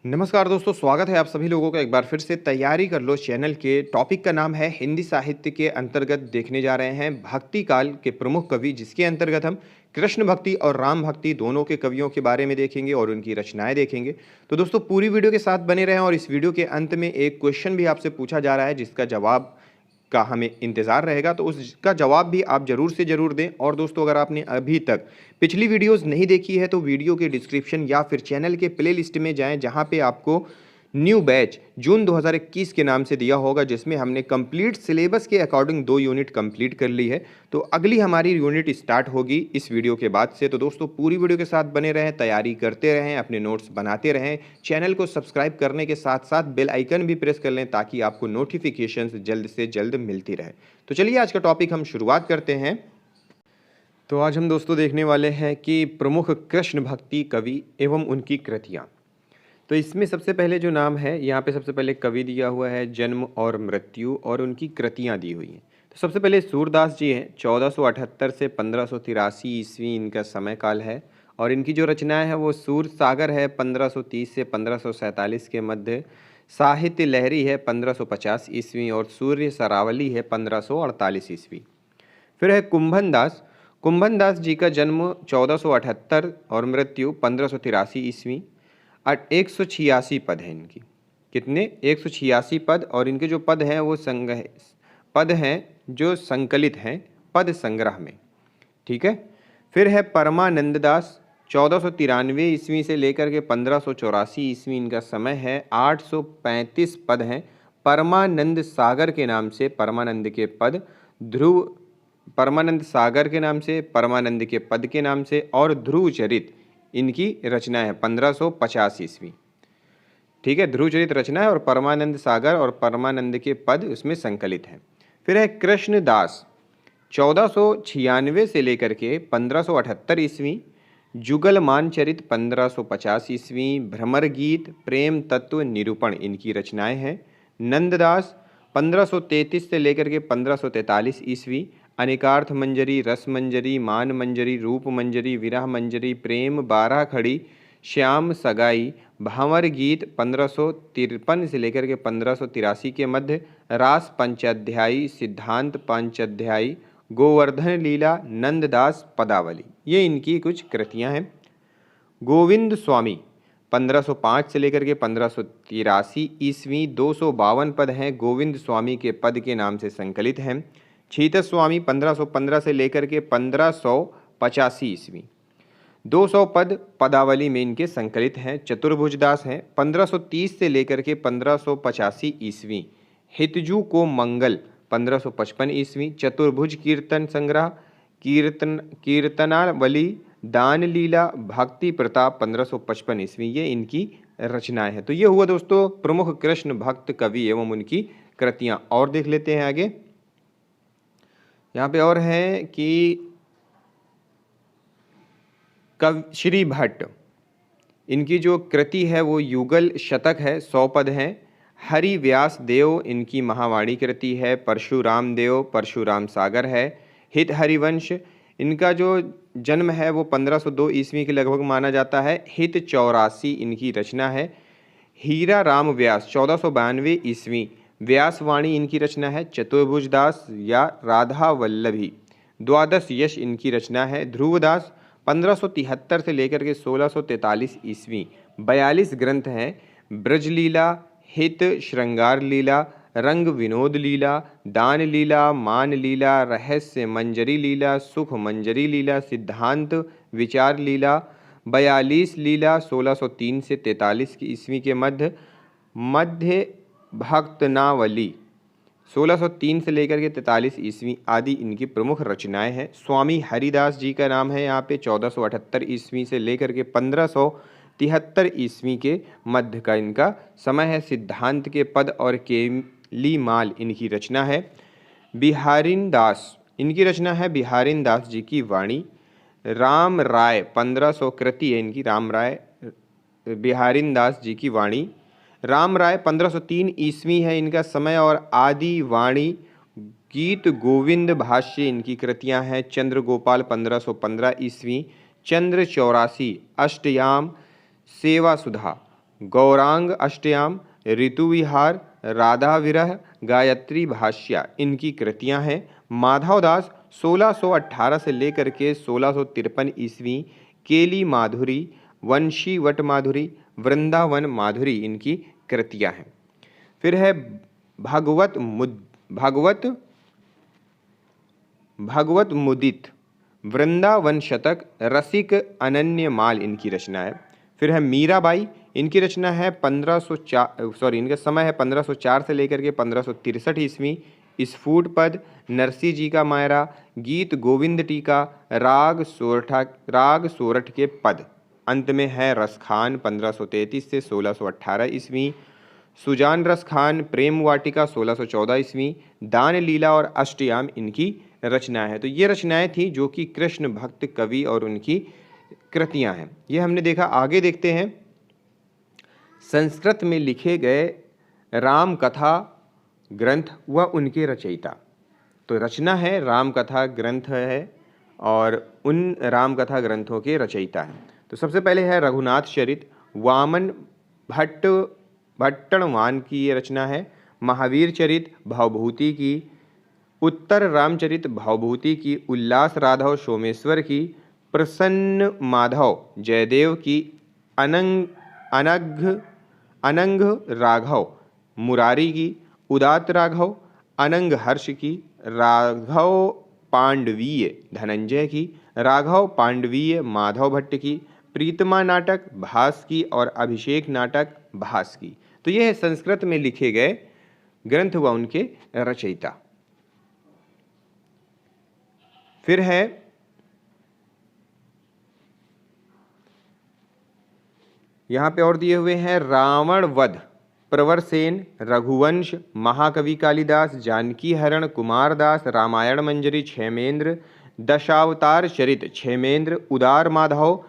नमस्कार दोस्तों, स्वागत है आप सभी लोगों का एक बार फिर से तैयारी कर लो चैनल के। टॉपिक का नाम है हिंदी साहित्य के अंतर्गत देखने जा रहे हैं भक्ति काल के प्रमुख कवि, जिसके अंतर्गत हम कृष्ण भक्ति और राम भक्ति दोनों के कवियों के बारे में देखेंगे और उनकी रचनाएं देखेंगे। तो दोस्तों पूरी वीडियो के साथ बने रहें और इस वीडियो के अंत में एक क्वेश्चन भी आपसे पूछा जा रहा है जिसका जवाब का हमें इंतज़ार रहेगा, तो उसका जवाब भी आप ज़रूर से ज़रूर दें। और दोस्तों अगर आपने अभी तक पिछली वीडियोस नहीं देखी है तो वीडियो के डिस्क्रिप्शन या फिर चैनल के प्लेलिस्ट में जाएं, जहां पे आपको न्यू बैच जून 2021 के नाम से दिया होगा, जिसमें हमने कंप्लीट सिलेबस के अकॉर्डिंग 2 यूनिट कंप्लीट कर ली है। तो अगली हमारी यूनिट स्टार्ट होगी इस वीडियो के बाद से। तो दोस्तों पूरी वीडियो के साथ बने रहें, तैयारी करते रहें, अपने नोट्स बनाते रहें। चैनल को सब्सक्राइब करने के साथ साथ बेल आइकन भी प्रेस कर लें ताकि आपको नोटिफिकेशंस जल्द से जल्द मिलती रहे। तो चलिए आज का टॉपिक हम शुरुआत करते हैं। तो आज हम दोस्तों देखने वाले हैं कि प्रमुख कृष्ण भक्ति कवि एवं उनकी कृतियाँ। तो इसमें सबसे पहले जो नाम है, यहाँ पे सबसे पहले कवि दिया हुआ है, जन्म और मृत्यु और उनकी कृतियाँ दी हुई हैं। तो सबसे पहले सूरदास जी हैं, 1478 से 1583 ईस्वी इनका समय काल है। और इनकी जो रचनाएं हैं वो सूर सागर है 1530 से 1547 के मध्य, साहित्य लहरी है 1550 ईस्वी और सूर्य सरावली है 1548 ईस्वी। फिर है कुंभन दास। कुंभन दास जी का जन्म 1478 और मृत्यु 1583 ईस्वी। 186 पद हैं इनकी। कितने? 186 पद। और इनके जो पद हैं वो पद हैं जो संकलित हैं पद संग्रह में। ठीक है। फिर है परमानंद दास, 1493 ईस्वी से लेकर के 1584 ईस्वी इनका समय है। 835 पद हैं। परमानंद सागर के नाम से परमानंद के पद, ध्रुव परमानंद सागर के नाम से, परमानंद के पद के नाम से और ध्रुव चरित इनकी रचना है 1550 ईस्वी। ठीक है, ध्रुव चरित रचना है और परमानंद सागर और परमानंद के पद उसमें संकलित हैं। फिर है कृष्णदास, 1496 से लेकर के 1578 ईस्वी, जुगलमान चरित 1550 ईस्वी, भ्रमर गीत, प्रेम तत्व निरूपण इनकी रचनाएं हैं। नंददास 1533 से लेकर के 1543 ईस्वी, अनेकार्थ मंजरी, रस मंजरी, मान मंजरी, रूप मंजरी, विरह मंजरी, प्रेम, बारह खड़ी, श्याम सगाई, भांवर गीत 1553 से लेकर के 1583 के मध्य, रास पंचाध्यायी, सिद्धांत पंचाध्यायी, गोवर्धन लीला, नंददास पदावली, ये इनकी कुछ कृतियां हैं। गोविंद स्वामी 1505 से लेकर के 1583 ईस्वी, 252 पद हैं, गोविंद स्वामी के पद के नाम से संकलित हैं। छीत स्वामी 1515 से लेकर के 1585 ईस्वी, 200 पद पदावली में इनके संकलित हैं। चतुर्भुज दास हैं, 1530 से लेकर के 1585 ईस्वी, हितजू को मंगल 1555 ईस्वी, चतुर्भुज कीर्तन संग्रह, कीर्तनावली, दान लीला, भक्ति प्रताप 1555 ईस्वी, ये इनकी रचनाएं हैं। तो ये हुआ दोस्तों प्रमुख कृष्ण भक्त कवि एवं उनकी कृतियां। और देख लेते हैं आगे। यहाँ पे और है कि श्री भट्ट, इनकी जो कृति है वो युगल शतक है, 100 पद हैं। हरि व्यास देव इनकी महावाणी कृति है। परशुराम देव, परशुराम सागर है। हित हरिवंश, इनका जो जन्म है वो 1502 ईस्वी के लगभग माना जाता है। हित 84 इनकी रचना है। हीरा राम व्यास 1492 ईस्वी, व्यासवाणी इनकी रचना है। चतुर्भुज दास या राधा वल्लभी, द्वादश यश इनकी रचना है। ध्रुवदास 1573 से लेकर के 1643 ईस्वी, 42 ग्रंथ हैं। ब्रजलीला, हित, श्रृंगार लीला, रंग विनोद लीला, दान लीला, मान लीला, रहस्य मंजरी लीला, सुख मंजरी लीला, सिद्धांत विचार लीला, 42 लीला, 1603 से 43 ईस्वी के मध्य भक्तनावली, 1603 से लेकर के 43 ईस्वी आदि इनकी प्रमुख रचनाएं हैं। स्वामी हरिदास जी का नाम है यहाँ पे, 1478 ईस्वी से लेकर के 1573 ईस्वी के मध्य का इनका समय है। सिद्धांत के पद और केली माल इनकी रचना है। बिहारिन दास, इनकी रचना है बिहारिन दास जी की वाणी। राम राय 1500 कृति है इनकी, राम राय बिहारिन दास जी की वाणी। राम राय 1503 ईस्वी है इनका समय और आदि वाणी, गीत गोविंद भाष्य इनकी कृतियां हैं। चंद्र गोपाल 1515 ईस्वी, चंद्र 84, अष्टयाम, सेवा सुधा गौरांग अष्टयाम, ऋतुविहार, राधा विरह, गायत्री भाष्या इनकी कृतियां हैं। माधवदास 1618 से लेकर के 1653 ईस्वी, केली माधुरी, वंशी वट माधुरी, वृंदावन माधुरी इनकी कृतियां हैं। फिर है भागवत मुदित, वृंदावन शतक, रसिक अनन्यमाल इनकी रचना है। फिर है मीराबाई, इनकी रचना है 1504 इनका समय है 1504 से लेकर के 1563 ईस्वी। स्फुट पद, नरसी जी का मायरा, गीत गोविंद टीका, राग सोरठ के पद। अंत में है रसखान 1533 से 1618 ईस्वी। सुजान रस खान, प्रेम वाटिका 1614 ईस्वी। दान लीला और अष्टयाम इनकी रचनाएं हैं। तो ये रचनाएं थी जो कि कृष्ण भक्त कवि और उनकी कृतियां हैं। ये हमने देखा। आगे देखते हैं संस्कृत में लिखे गए राम कथा ग्रंथ व उनके रचयिता। तो रचना है राम कथा ग्रंथ है और उन राम कथा ग्रंथों के रचयिता हैं। तो सबसे पहले है रघुनाथ चरित, वामन भट्टणवान की ये रचना है। महावीर चरित भवभूति की, उत्तर रामचरित भवभूति की, उल्लास राघव सोमेश्वर की, प्रसन्न माधव जयदेव की, अनंग राघव मुरारी की, उदात राघव अनंग हर्ष की, राघव पांडवीय धनंजय की, राघव पांडवीय माधव भट्ट की, प्रीतमा नाटक भास की और अभिषेक नाटक भास की। तो यह है संस्कृत में लिखे गए ग्रंथ व उनके रचयिता। फिर है यहाँ पे और दिए हुए हैं रावण वध, प्रवरसेन, रघुवंश, महाकवि कालिदास, जानकी हरण, कुमारदास, रामायण मंजरी क्षेमेंद्र, दशावतार चरित क्षेमेंद्र, उदार माधव,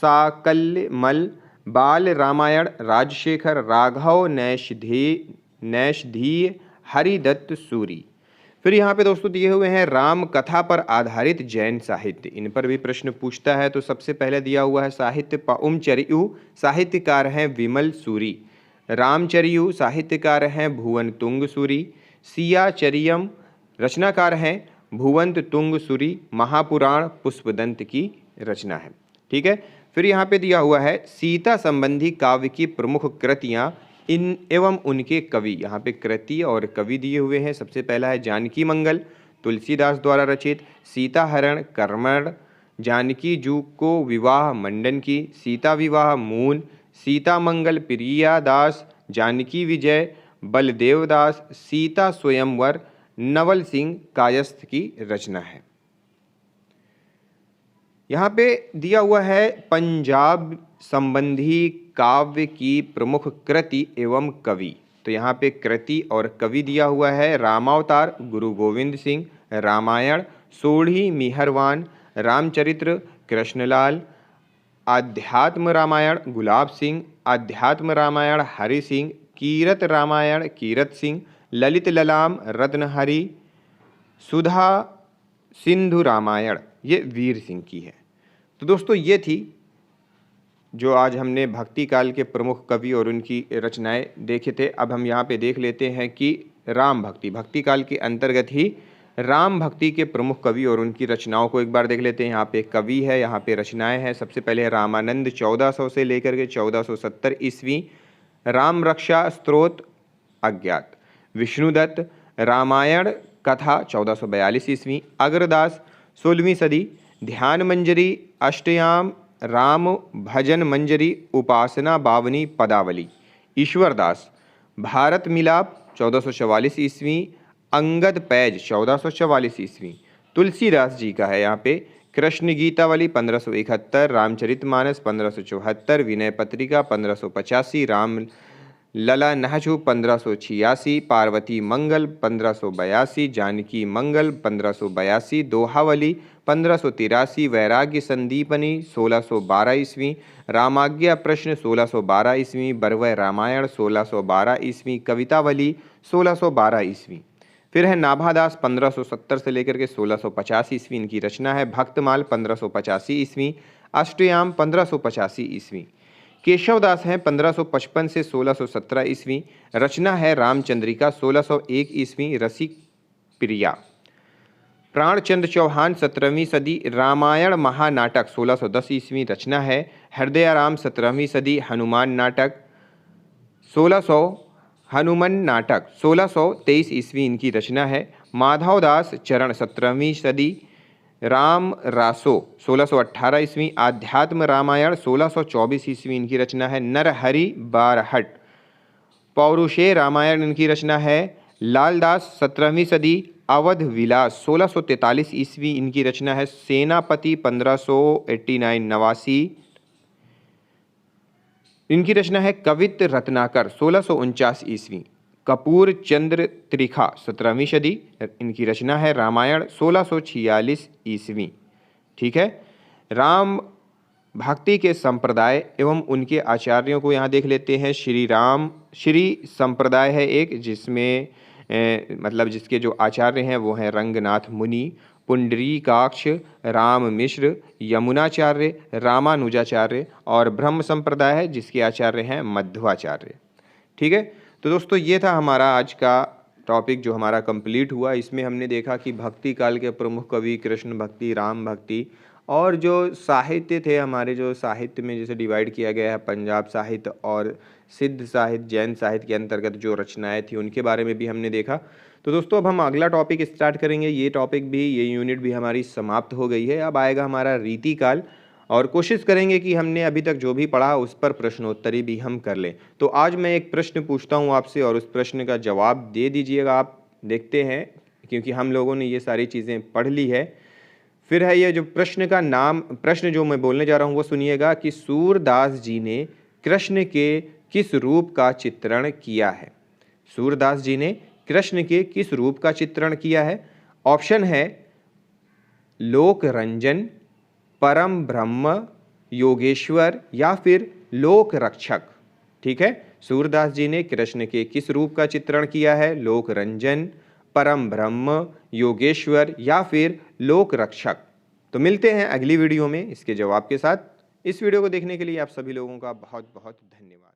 साकल्यमल, बाल रामायण राजशेखर, राघव नैषधीय, हरिदत्त सूरी। फिर यहाँ पे दोस्तों दिए हुए हैं राम कथा पर आधारित जैन साहित्य। इन पर भी प्रश्न पूछता है। तो सबसे पहले दिया हुआ है साहित्य पउमचरियु, साहित्यकार हैं विमल सूरी। रामचरियु, साहित्यकार हैं भुवन तुंग सूरी। सियाचरियम, रचनाकार हैं भुवंत तुंग सूरी। महापुराण पुष्पदंत की रचना है। ठीक है। फिर यहाँ पे दिया हुआ है सीता संबंधी काव्य की प्रमुख कृतियाँ इन एवं उनके कवि। यहाँ पे कृति और कवि दिए हुए हैं। सबसे पहला है जानकी मंगल, तुलसीदास द्वारा रचित। सीता हरण कर्मण, जानकी जू को विवाह मंडन की, सीता विवाह मूल, सीता मंगल प्रिया दास, जानकी विजय बलदेव दास, सीता स्वयंवर नवल सिंह कायस्थ की रचना है। यहाँ पे दिया हुआ है पंजाब संबंधी काव्य की प्रमुख कृति एवं कवि। तो यहाँ पे कृति और कवि दिया हुआ है रामावतार गुरु गोविंद सिंह, रामायण सोढ़ी मिहरवान, रामचरित्र कृष्णलाल, आध्यात्म रामायण गुलाब सिंह, आध्यात्म रामायण हरि सिंह, कीरत रामायण कीरत सिंह, ललित ललाम रत्नहरि, सुधा सिंधु रामायण ये वीर सिंह की है। तो दोस्तों ये थी जो आज हमने भक्ति काल के प्रमुख कवि और उनकी रचनाएं देखे थे। अब हम यहाँ पे देख लेते हैं कि राम भक्ति काल के अंतर्गत ही राम भक्ति के प्रमुख कवि और उनकी रचनाओं को एक बार देख लेते हैं। यहाँ पे कवि है, यहाँ पे रचनाएं हैं। सबसे पहले रामानंद 1400 से लेकर के 1470 ईस्वी, राम रक्षा स्तोत्र अज्ञात, विष्णुदत्त रामायण कथा 1442 ईस्वी, अग्रदास 16वीं सदी, ध्यान मंजरी अष्टयाम, राम भजन मंजरी, उपासना बावनी पदावली, ईश्वरदास भारत मिलाप 1444 ईस्वी, अंगद पैज 1444 ईस्वी। तुलसीदास जी का है यहाँ पे कृष्ण गीतावली 1571, रामचरितमानस 1574, विनय पत्रिका 1585, राम लला नहचु 1586, पार्वती मंगल 1582, जानकी मंगल 1582, दोहावली 1583, वैराग्य संदीपनी 1612 ईस्वी, रामाज्ञा प्रश्न 1612 ईस्वी, बरवय रामायण 1612 ईस्वी, कवितावली 1612 ईस्वी। फिर है नाभादास 1570 से लेकर के 1650 ईस्वी इनकी रचना है। भक्तमाल 1585 ईस्वी, अष्टयाम 1585 ईस्वी। केशवदास हैं 1555 से 1617 ईस्वी। रचना है रामचंद्रिका 1601 ईस्वी। रसिक प्रिया। प्राणचंद चौहान 17वीं सदी। रामायण महानाटक 1610 ईस्वी। रचना है हृदयाराम 17वीं सदी। हनुमान नाटक 1600 हनुमान नाटक 1623 ईस्वी इनकी रचना है। माधवदास चरण 17वीं सदी। राम रासो 1618 ईस्वी। आध्यात्म रामायण 1624 ईस्वी इनकी रचना है। नरहरि बारहट पौरुषे रामायण इनकी रचना है। लालदास 17वीं सदी। अवध विलास 1643 ईस्वी इनकी रचना है। सेनापति 1589 नवासी इनकी रचना है। कवित्त रत्नाकर 1649 ईस्वी। कपूर चंद्र त्रिखा 17वीं सदी इनकी रचना है। रामायण 1646 ईस्वी। ठीक है। राम भक्ति के संप्रदाय एवं उनके आचार्यों को यहाँ देख लेते हैं। श्री संप्रदाय है एक, जिसमें मतलब जिसके जो आचार्य हैं वो हैं रंगनाथ मुनि, पुंडरीकाक्ष, राम मिश्र, यमुनाचार्य, रामानुजाचार्य, और ब्रह्म संप्रदाय है जिसके आचार्य हैं मध्वाचार्य। ठीक है। तो दोस्तों ये था हमारा आज का टॉपिक जो हमारा कंप्लीट हुआ। इसमें हमने देखा कि भक्ति काल के प्रमुख कवि कृष्ण भक्ति, राम भक्ति, और जो साहित्य थे हमारे, जो साहित्य में जैसे डिवाइड किया गया है पंजाब साहित्य और सिद्ध साहित्य, जैन साहित्य के अंतर्गत जो रचनाएं थी उनके बारे में भी हमने देखा। तो दोस्तों अब हम अगला टॉपिक स्टार्ट करेंगे। ये टॉपिक भी, ये यूनिट भी हमारी समाप्त हो गई है। अब आएगा हमारा रीतिकाल, और कोशिश करेंगे कि हमने अभी तक जो भी पढ़ा उस पर प्रश्नोत्तरी भी हम कर लें। तो आज मैं एक प्रश्न पूछता हूँ आपसे और उस प्रश्न का जवाब दे दीजिएगा आप। देखते हैं, क्योंकि हम लोगों ने ये सारी चीज़ें पढ़ ली है। फिर है ये जो प्रश्न का नाम, प्रश्न जो मैं बोलने जा रहा हूँ वो सुनिएगा कि सूरदास जी ने कृष्ण के किस रूप का चित्रण किया है। सूरदास जी ने कृष्ण के किस रूप का चित्रण किया है। ऑप्शन है लोक रंजन, परम ब्रह्म, योगेश्वर, या फिर लोक रक्षक। ठीक है। सूरदास जी ने कृष्ण के किस रूप का चित्रण किया है। लोक रंजन, परम ब्रह्म, योगेश्वर, या फिर लोक रक्षक। तो मिलते हैं अगली वीडियो में इसके जवाब के साथ। इस वीडियो को देखने के लिए आप सभी लोगों का बहुत बहुत धन्यवाद।